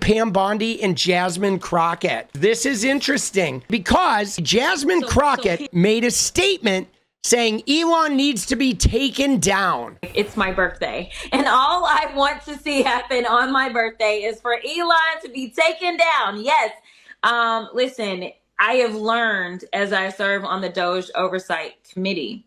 Pam Bondi and Jasmine Crockett. This is interesting because Jasmine Crockett made a statement saying Elon needs to be taken down. It's my birthday, and all I want to see happen on my birthday is for Elon to be taken down. Yes. Listen, I have learned as I serve on the Doge Oversight Committee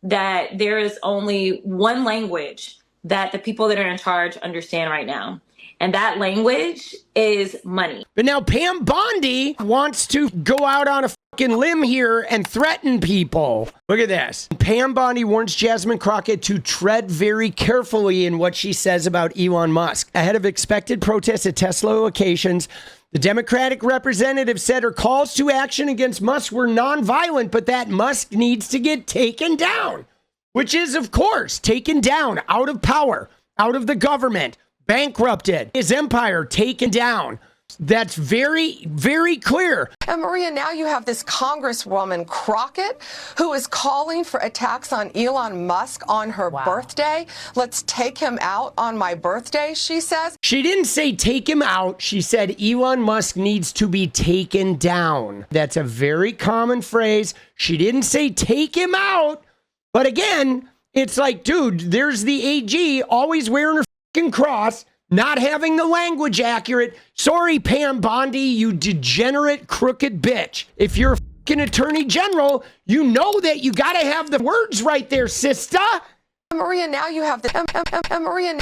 that there is only one language that the people that are in charge understand right now. And that language is money. But now Pam Bondi wants to go out on a fucking limb here and threaten people. Look at this. Pam Bondi warns Jasmine Crockett to tread very carefully in what she says about Elon Musk. Ahead of expected protests at Tesla locations, the Democratic representative said her calls to action against Musk were nonviolent, but that Musk needs to get taken down, which is, of course, taken down, out of power, out of the government, bankrupted, his empire taken down. That's very, very clear. And Maria, now you have this Congresswoman Crockett who is calling for attacks on Elon Musk on her birthday. Let's take him out on my birthday, she says. She didn't say take him out. She said Elon Musk needs to be taken down. That's a very common phrase. She didn't say take him out. But again, it's like, dude, there's the AG always wearing her fucking cross, not having the language accurate. Sorry, Pam Bondi, you degenerate, crooked bitch. If you're a fucking attorney general, you know that you got to have the words right there, sister. Maria, now you have the Maria,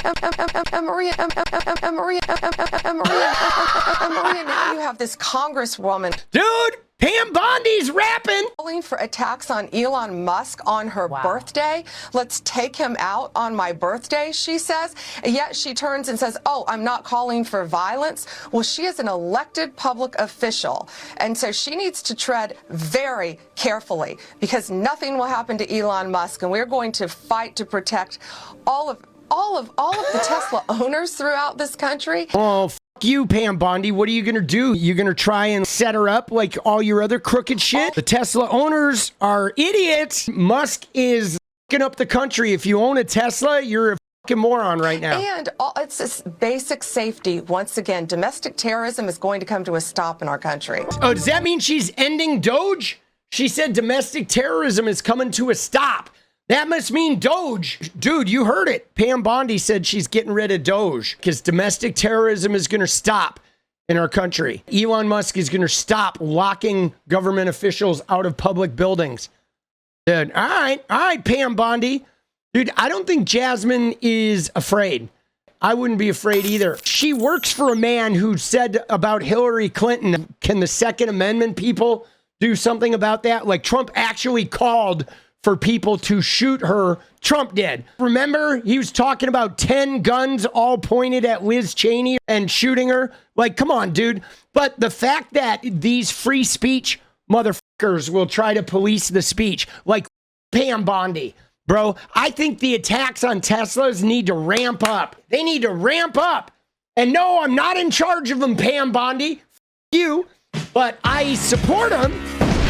now you have this Congresswoman. Dude, Pam Bondi's rapping. Calling for attacks on Elon Musk on her birthday. Let's take him out on my birthday, she says. Yet she turns and says, oh, I'm not calling for violence. Well, she is an elected public official. And so she needs to tread very carefully because nothing will happen to Elon Musk. And we're going to fight to protect all of the Tesla owners throughout this country. Oh, f you, Pam Bondi. What are you going to do? You going to try and set her up like all your other crooked shit? The Tesla owners are idiots. Musk is f***ing up the country. If you own a Tesla, you're a f***ing moron right now. And it's this basic safety. Once again, domestic terrorism is going to come to a stop in our country. Oh, does that mean she's ending Doge? She said domestic terrorism is coming to a stop. That must mean Doge. Dude, you heard it. Pam Bondi said she's getting rid of Doge because domestic terrorism is going to stop in our country. Elon Musk is going to stop locking government officials out of public buildings. Dude, all right, Pam Bondi. Dude, I don't think Jasmine is afraid. I wouldn't be afraid either. She works for a man who said about Hillary Clinton, can the Second Amendment people do something about that? Like Trump actually called for people to shoot her. Trump did. Remember, he was talking about 10 guns all pointed at Liz Cheney and shooting her. Like, come on, dude. But the fact that these free speech motherfuckers will try to police the speech, like Pam Bondi, bro, I think the attacks on Teslas need to ramp up. They need to ramp up. And no, I'm not in charge of them, Pam Bondi. F you. But I support them.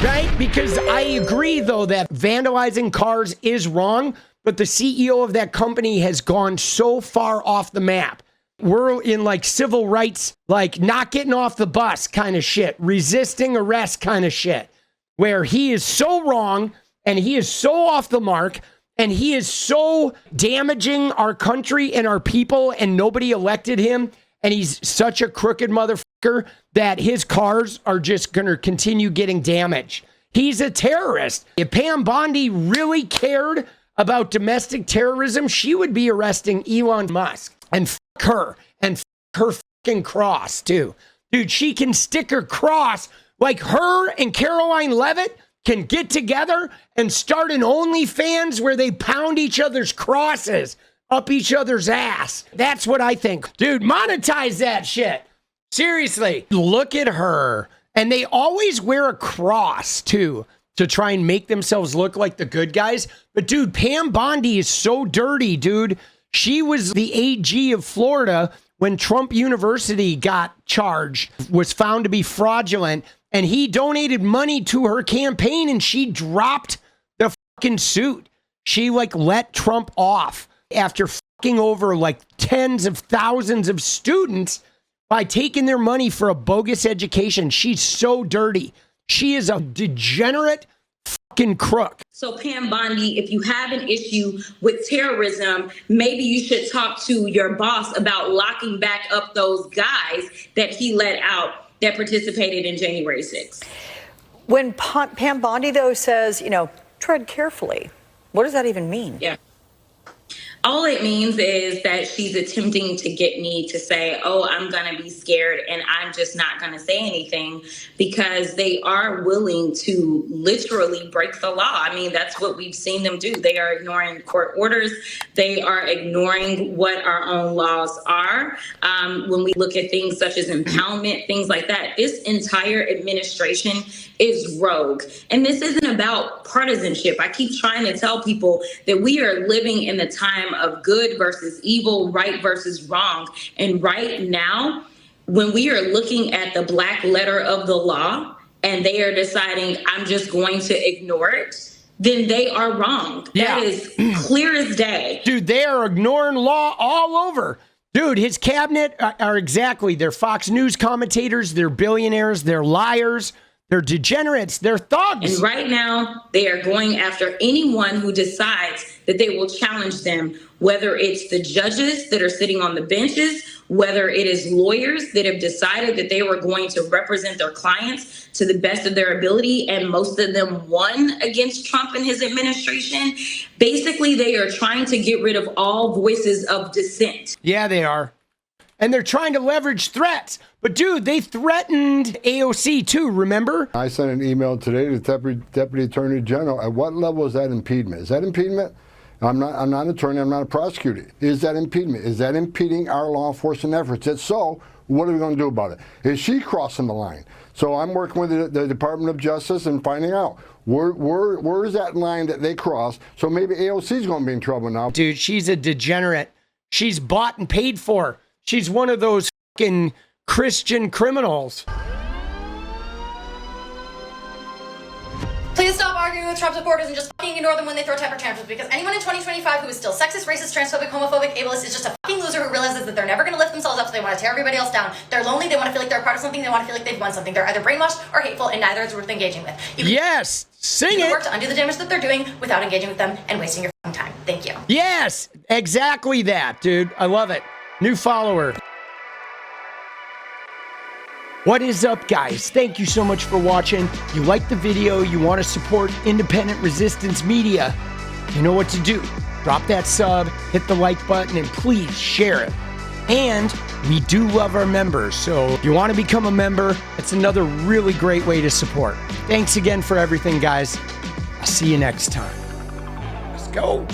Right? Because I agree, though, that vandalizing cars is wrong, but the CEO of that company has gone so far off the map. We're in like civil rights, like not getting off the bus kind of shit, resisting arrest kind of shit, where he is so wrong and he is so off the mark and he is so damaging our country and our people and nobody elected him. And he's such a crooked motherfucker that his cars are just going to continue getting damaged. He's a terrorist. If Pam Bondi really cared about domestic terrorism, she would be arresting Elon Musk. And fuck her. And fuck her fucking cross, too. Dude, she can stick her cross like her and Caroline Levitt can get together and start an OnlyFans where they pound each other's crosses up each other's ass. That's what I think. Dude, monetize that shit. Seriously, look at her. And they always wear a cross, too, to try and make themselves look like the good guys. But, dude, Pam Bondi is so dirty, dude. She was the AG of Florida when Trump University got charged, was found to be fraudulent, and he donated money to her campaign, and she dropped the fucking suit. She, like, let Trump off after fucking over like tens of thousands of students by taking their money for a bogus education. She's so dirty. She is a degenerate fucking crook. So Pam Bondi, if you have an issue with terrorism, maybe you should talk to your boss about locking back up those guys that he let out that participated in January 6th. When Pam Bondi, though, says, tread carefully, what does that even mean? Yeah. All it means is that she's attempting to get me to say, oh, I'm going to be scared and I'm just not going to say anything, because they are willing to literally break the law. I mean, that's what we've seen them do. They are ignoring court orders. They are ignoring what our own laws are. When we look at things such as impoundment, things like that, this entire administration is rogue. And this isn't about partisanship. I keep trying to tell people that we are living in the time of good versus evil, right versus wrong. And right now, when we are looking at the black letter of the law and they are deciding, I'm just going to ignore it, then they are wrong. Yeah. That is clear as day. Dude, they are ignoring law all over. Dude, his cabinet are exactly, they're Fox News commentators, they're billionaires, they're liars, they're degenerates, they're thugs. And right now, they are going after anyone who decides that they will challenge them, whether it's the judges that are sitting on the benches, whether it is lawyers that have decided that they were going to represent their clients to the best of their ability, and most of them won against Trump and his administration. Basically, they are trying to get rid of all voices of dissent. Yeah, they are. And they're trying to leverage threats. But dude, they threatened AOC too, remember? I sent an email today to the Deputy Attorney General. At what level is that impediment? Is that impediment? I'm not an attorney, I'm not a prosecutor. Is that impediment? Is that impeding our law enforcement efforts? If so, what are we going to do about it? Is she crossing the line? So I'm working with the Department of Justice and finding out where is that line that they cross. So maybe AOC's going to be in trouble now. Dude, she's a degenerate. She's bought and paid for. She's one of those fucking Christian criminals. Please stop arguing with Trump supporters and just fucking ignore them when they throw temper tantrums, because anyone in 2025 who is still sexist, racist, transphobic, homophobic, ableist is just a fucking loser who realizes that they're never going to lift themselves up, so they want to tear everybody else down. They're lonely, they want to feel like they're a part of something, they want to feel like they've won something. They're either brainwashed or hateful, and neither is worth engaging with. Yes, sing You can it. work to undo the damage that they're doing without engaging with them and wasting your fucking time. Thank you. Yes, exactly that, dude. I love it. New follower. What is up, guys? Thank you so much for watching. You like the video, you want to support independent resistance media, you know what to do. Drop that sub, hit the like button, and please share it. And we do love our members, so if you want to become a member, it's another really great way to support. Thanks again for everything, guys. I'll see you next time. Let's go.